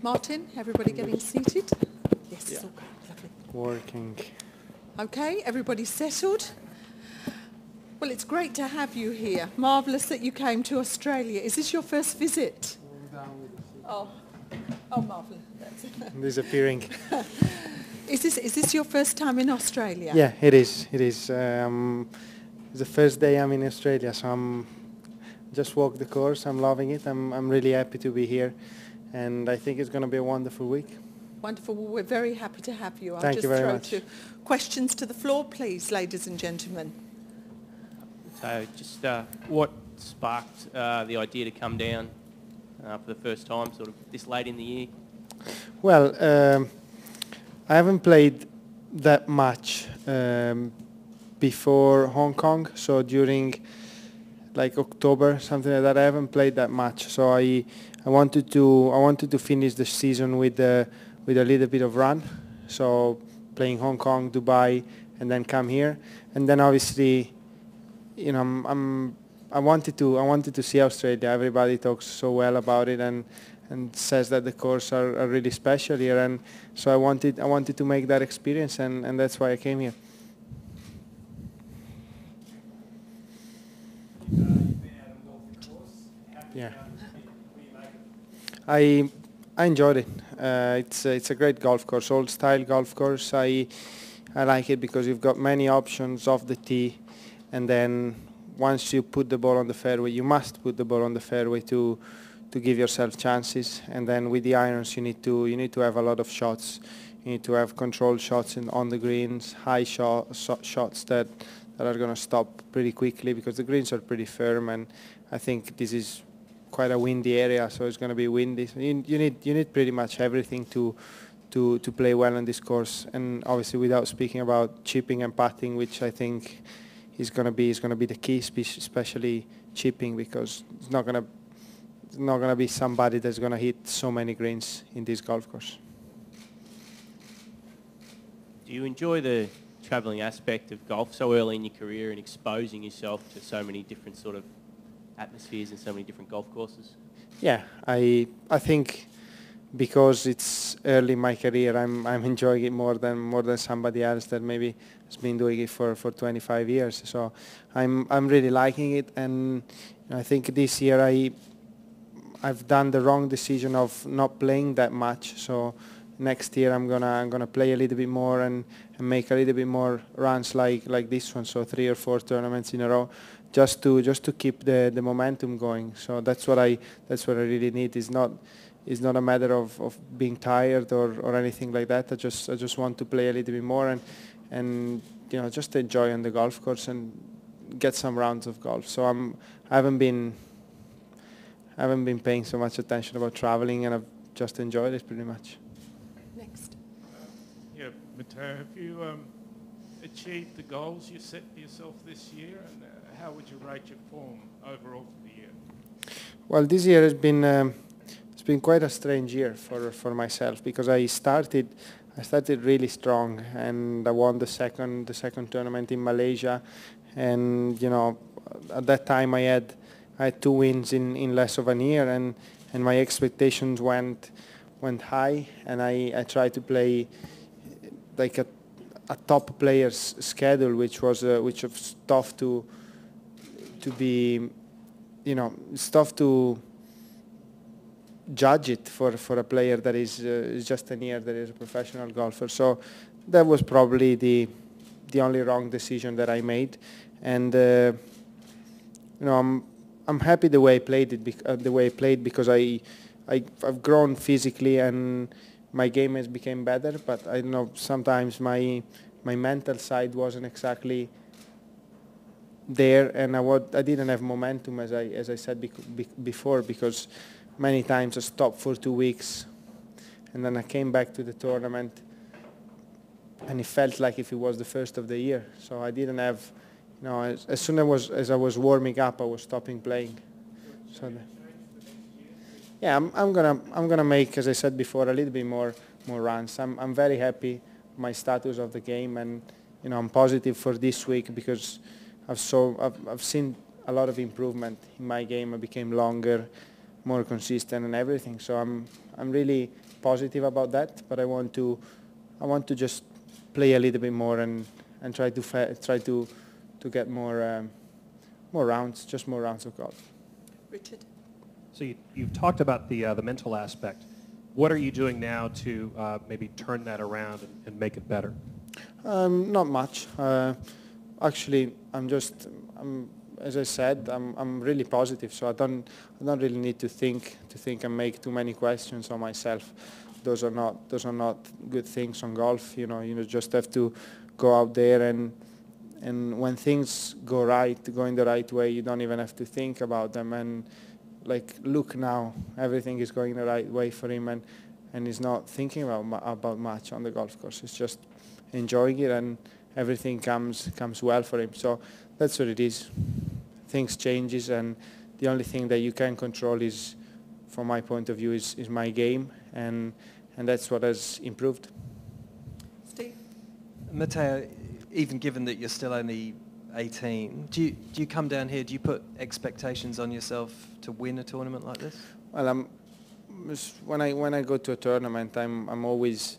Martin, everybody getting seated? Yes, Yeah. it's all good. Lovely. Working. Okay, everybody settled? Well, it's great to have you here. Marvellous that you came to Australia. Is this your first visit? Oh, marvellous. Disappearing. Is this your first time in Australia? Yeah, it is. It is. It's the first day I'm in Australia, so I'm just walked the course. I'm loving it. I'm really happy to be here, and I think it's going to be a wonderful week. Wonderful. Well, we're very happy to have you. I'll Thank just you very throw much. questions to the floor, please, ladies and gentlemen. So just what sparked the idea to come down for the first time, sort of this late in the year? Well, I haven't played that much before Hong Kong, so during like October, something like that, I haven't played that much. So I wanted to finish the season with a little bit of run. So playing Hong Kong, Dubai, and then come here, and then obviously, you know, I wanted to see Australia. Everybody talks so well about it and says that the course are really special here, and so I wanted to make that experience, and that's why I came here. Yeah, I enjoyed it. It's a great golf course, old style golf course. I like it because you've got many options off the tee, and then once you put the ball on the fairway, you must put the ball on the fairway to give yourself chances. And then with the irons, you need to have a lot of shots. You need to have controlled shots on the greens, high shots that are going to stop pretty quickly because the greens are pretty firm, and I think this is quite a windy area, so it's going to be windy. So you need pretty much everything to play well on this course, and obviously without speaking about chipping and putting, which I think is going to be the key, especially chipping, because it's not going to be somebody that's going to hit so many greens in this golf course. Do you enjoy the travelling aspect of golf so early in your career and exposing yourself to so many different sort of atmospheres and so many different golf courses? Yeah, I think because it's early in my career, I'm enjoying it more than somebody else that maybe has been doing it for 25 years. So I'm really liking it, and I think this year I've done the wrong decision of not playing that much. So next year I'm gonna play a little bit more and make a little bit more runs like this one. So 3 or 4 tournaments in a row, just to keep the momentum going. So that's what I really need. It's not a matter of being tired or anything like that. I just want to play a little bit more and you know, just enjoy on the golf course and get some rounds of golf. So I haven't been paying so much attention about traveling, and I've just enjoyed it pretty much. Next. Yeah, Matteo, have you achieved the goals you set for yourself this year, and how would you rate your form overall for the year? Well, this year has been it's been quite a strange year for myself, because I started really strong, and I won the second tournament in Malaysia, and you know, at that time I had 2 wins in less of a year, and my expectations went high, and I tried to play like a top player's schedule, which was tough to be, you know, it's tough to judge it for a player that is just a year that is a professional golfer. So that was probably the only wrong decision that I made, and you know, I'm happy the way I played it, because I've grown physically and my game has become better. But I know sometimes my mental side wasn't exactly there, and I didn't have momentum, as I said before, because many times I stopped for 2 weeks, and then I came back to the tournament, and it felt like if it was the first of the year. So I didn't have, you know, as soon as I was warming up, I was stopping playing. So yeah, I'm gonna make, as I said before, a little bit more runs. I'm very happy with my status of the game, and you know, I'm positive for this week because I've seen a lot of improvement in my game. I became longer. more consistent and everything. So I'm really positive about that. But I want to just play a little bit more and try to get more rounds, just more rounds of golf. Richard? So you've talked about the mental aspect. What are you doing now to maybe turn that around and make it better? Not much. Actually, as I said, I'm really positive. So I don't really need to think and make too many questions on myself. Those are not good things on golf. You just have to go out there and when things go in the right way, you don't even have to think about them. And like, look now, everything is going the right way for him, and he's not thinking about much on the golf course. He's just enjoying it, and everything comes well for him. So that's what it is. Things changes, and the only thing that you can control is, from my point of view, is my game, and that's what has improved. Steve? Matteo, even given that you're still only 18, do you come down here, do you put expectations on yourself to win a tournament like this? Well, when I go to a tournament, I'm always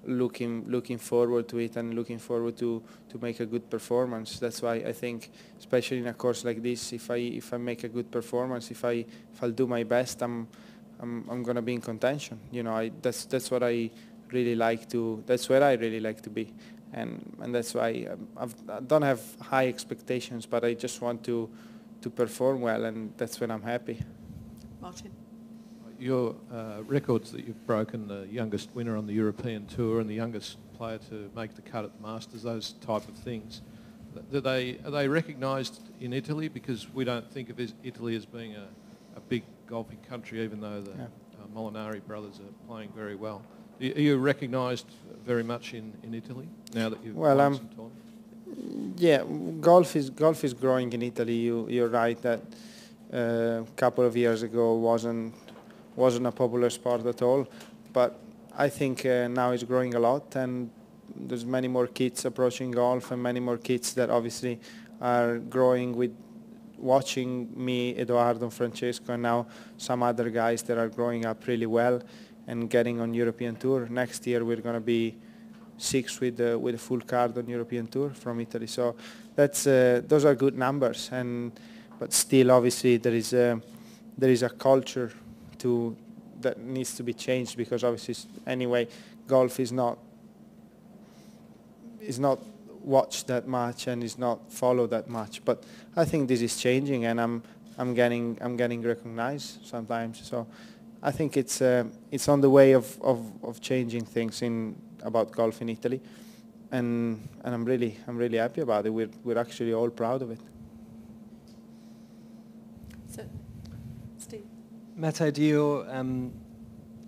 looking forward to it and looking forward to make a good performance. That's why I think, especially in a course like this, if I make a good performance, if I'll do my best, I'm gonna be in contention. That's what I really like to. That's where I really like to be, and that's why I don't have high expectations, but I just want to perform well, and that's when I'm happy. Martin? Your records that you've broken, the youngest winner on the European Tour and the youngest player to make the cut at the Masters, those type of things, are they recognised in Italy? Because we don't think of Italy as being a big golfing country, even though the Molinari brothers are playing very well. Are you recognised very much in Italy now that you've won some tournaments? Yeah, golf is growing in Italy. You're right that a couple of years ago wasn't a popular sport at all, but I think now it's growing a lot, and there's many more kids approaching golf, and many more kids that obviously are growing with watching me, Edoardo, Francesco, and now some other guys that are growing up really well and getting on European Tour. Next year we're going to be 6 with a full card on European Tour from Italy. So that's those are good numbers, but still obviously there is a culture that needs to be changed, because obviously anyway golf is not watched that much and is not followed that much. But I think this is changing, and I'm getting recognized sometimes. So I think it's on the way of changing things about golf in Italy, and I'm really happy about it. We're actually all proud of it. So, Steve? Matteo, do your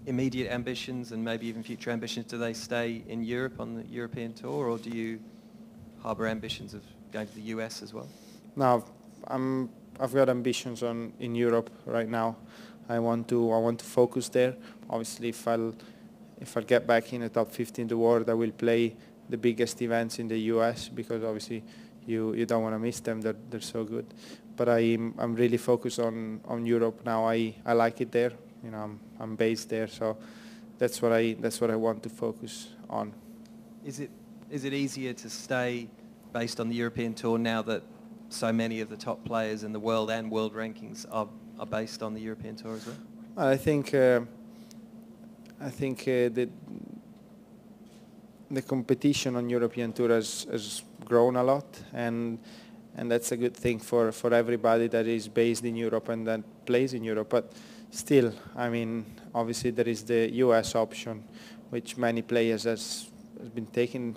immediate ambitions and maybe even future ambitions, do they stay in Europe on the European Tour, or do you harbour ambitions of going to the US as well? No, I've got ambitions in Europe right now. I want to focus there. Obviously, if I get back in the top 50 in the world, I will play the biggest events in the US, because obviously you don't want to miss them. They're so good. But I'm really focused on Europe now. I like it there. I'm based there, so that's what I want to focus on. Is it easier to stay based on the European Tour now that so many of the top players in the world and world rankings are based on the European Tour as well? Well, I think that the competition on European Tour has grown a lot, and that's a good thing for everybody that is based in Europe and that plays in Europe. But still, I mean, obviously there is the US option, which many players has been taken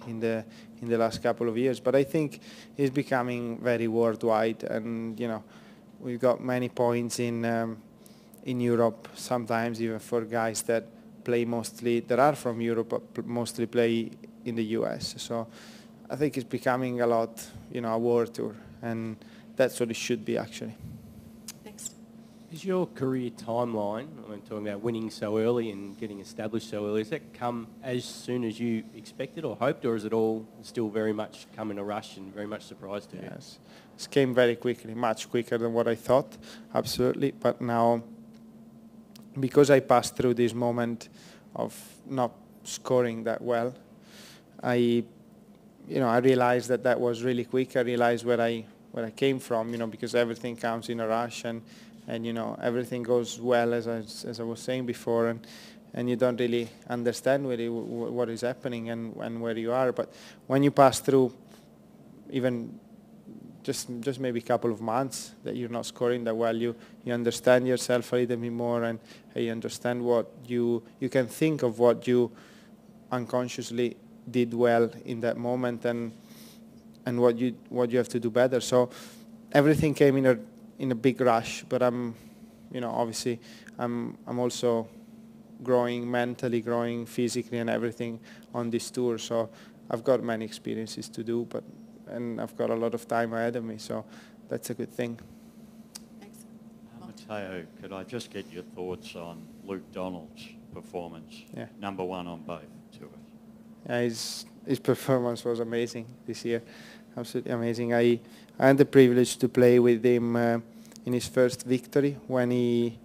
in the last couple of years. But I think it's becoming very worldwide, and we've got many points in Europe. Sometimes even for guys that are from Europe but mostly play in the US. So I think it's becoming a lot, a world tour, and that's what it should be actually. Next. Is your career timeline, I'm talking about winning so early and getting established so early, has that come as soon as you expected or hoped, or is it all still very much come in a rush and very much surprise to you? Yes, it came very quickly, much quicker than what I thought, absolutely. But now, because I passed through this moment of not scoring that well, I realized that was really quick. I realized where I came from, because everything comes in a rush and everything goes well as I was saying before, and you don't really understand really what is happening and where you are. But when you pass through even just maybe a couple of months that you're not scoring that well, you understand yourself a little bit more, and you understand what you can think of what you unconsciously did well in that moment, and what you have to do better. So everything came in a big rush, but obviously I'm also growing mentally, growing physically and everything on this tour. So I've got many experiences to do, and I've got a lot of time ahead of me, so that's a good thing. Matteo, could I just get your thoughts on Luke Donald's performance? Yeah. Number one on both tours. Yeah, his performance was amazing this year, absolutely amazing. I had the privilege to play with him in his first victory when he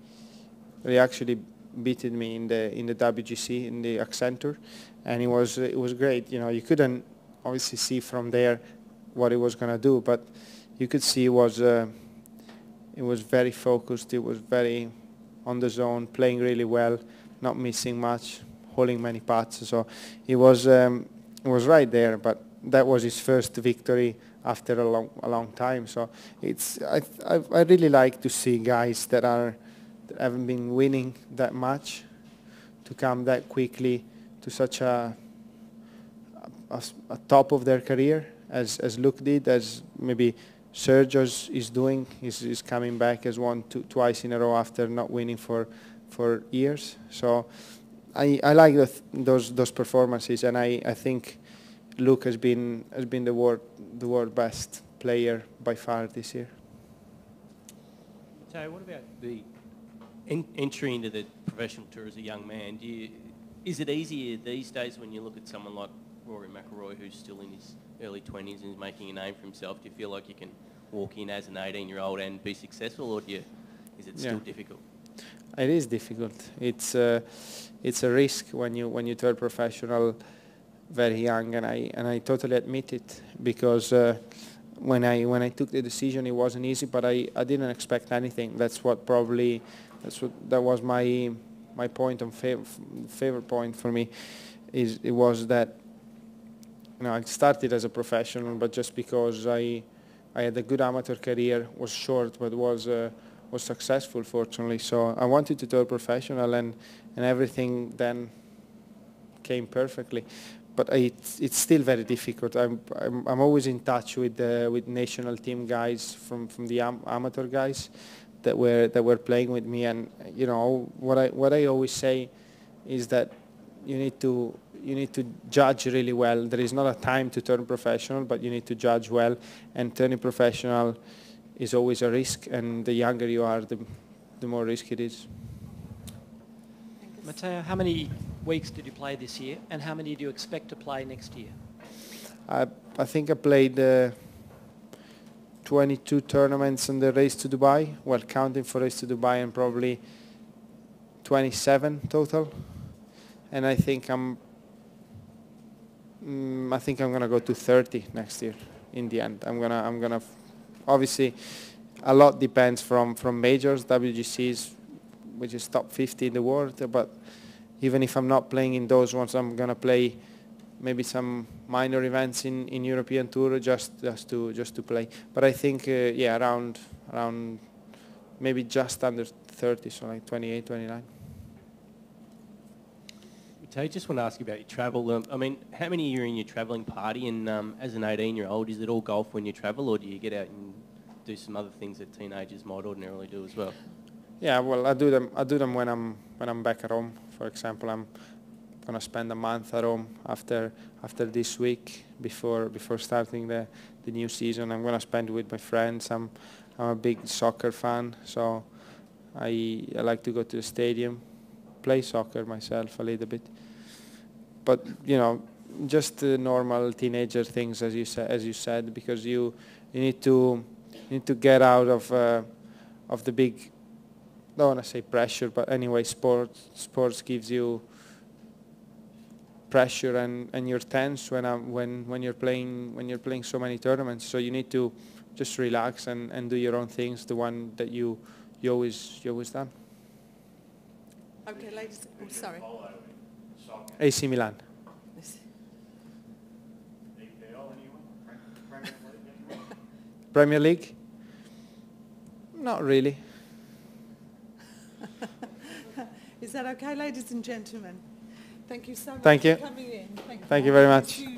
actually beated me in the WGC in the Accenture, and it was great. You couldn't obviously see from there what he was gonna do, but you could see it was very focused. It was very on the zone, playing really well, not missing much, holding many putts. So it was right there. But that was his first victory after a long time. So I really like to see guys that haven't been winning that much to come that quickly to such a top of their career as Luke did, as maybe Sergio is doing. He's coming back, has won twice in a row after not winning for years. So I like those performances, and I think Luke has been the world best player by far this year. So what about the entry into the professional tour as a young man? Is it easier these days when you look at someone like Rory McIlroy, who's still in his early 20s and is making a name for himself? Do you feel like you can walk in as an 18-year-old and be successful, or is it still difficult? It is difficult. It's a risk when you turn professional very young, and I totally admit it, because when I took the decision, it wasn't easy, but I didn't expect anything. That was my point of favorite point for me. It was that I started as a professional, but just because I had a good amateur career, was short, but was successful, fortunately. So I wanted to turn professional, and everything then came perfectly. But it's still very difficult. I'm always in touch with national team guys from the amateur guys that were playing with me, and what I always say is that you need to judge really well. There is not a time to turn professional, but you need to judge well, and turning professional is always a risk, and the younger you are, the more risk it is. Matteo, how many weeks did you play this year, and how many do you expect to play next year? I think I played 22 tournaments in the Race to Dubai, well, counting for Race to Dubai, and probably 27 total. And I think I'm gonna go to 30 next year. In the end, I'm gonna. Obviously, a lot depends from majors, WGCs, which is top 50 in the world. But even if I'm not playing in those ones, I'm gonna play maybe some minor events in European Tour just to play. But I think around maybe just under 30, so like 28, 29. I just want to ask you about your travel. I mean, how many are in your travelling party? And as an 18-year-old, is it all golf when you travel, or do you get out and do some other things that teenagers might ordinarily do as well? Yeah, well, I do them when I'm back at home. For example, I'm gonna spend a month at home after this week before starting the new season. I'm gonna spend it with my friends. I'm a big soccer fan, so I like to go to the stadium, play soccer myself a little bit. But just normal teenager things, as you said, because you need to get out of the big, I don't want to say pressure, but anyway, sports gives you pressure, and you're tense when you're playing so many tournaments. So you need to just relax and do your own things, the one that you always done. Okay, ladies. Oh, sorry. AC Milan. Premier League? Not really. Is that okay, ladies and gentlemen? Thank you so much Thank you. for coming in. Thank you very much. See you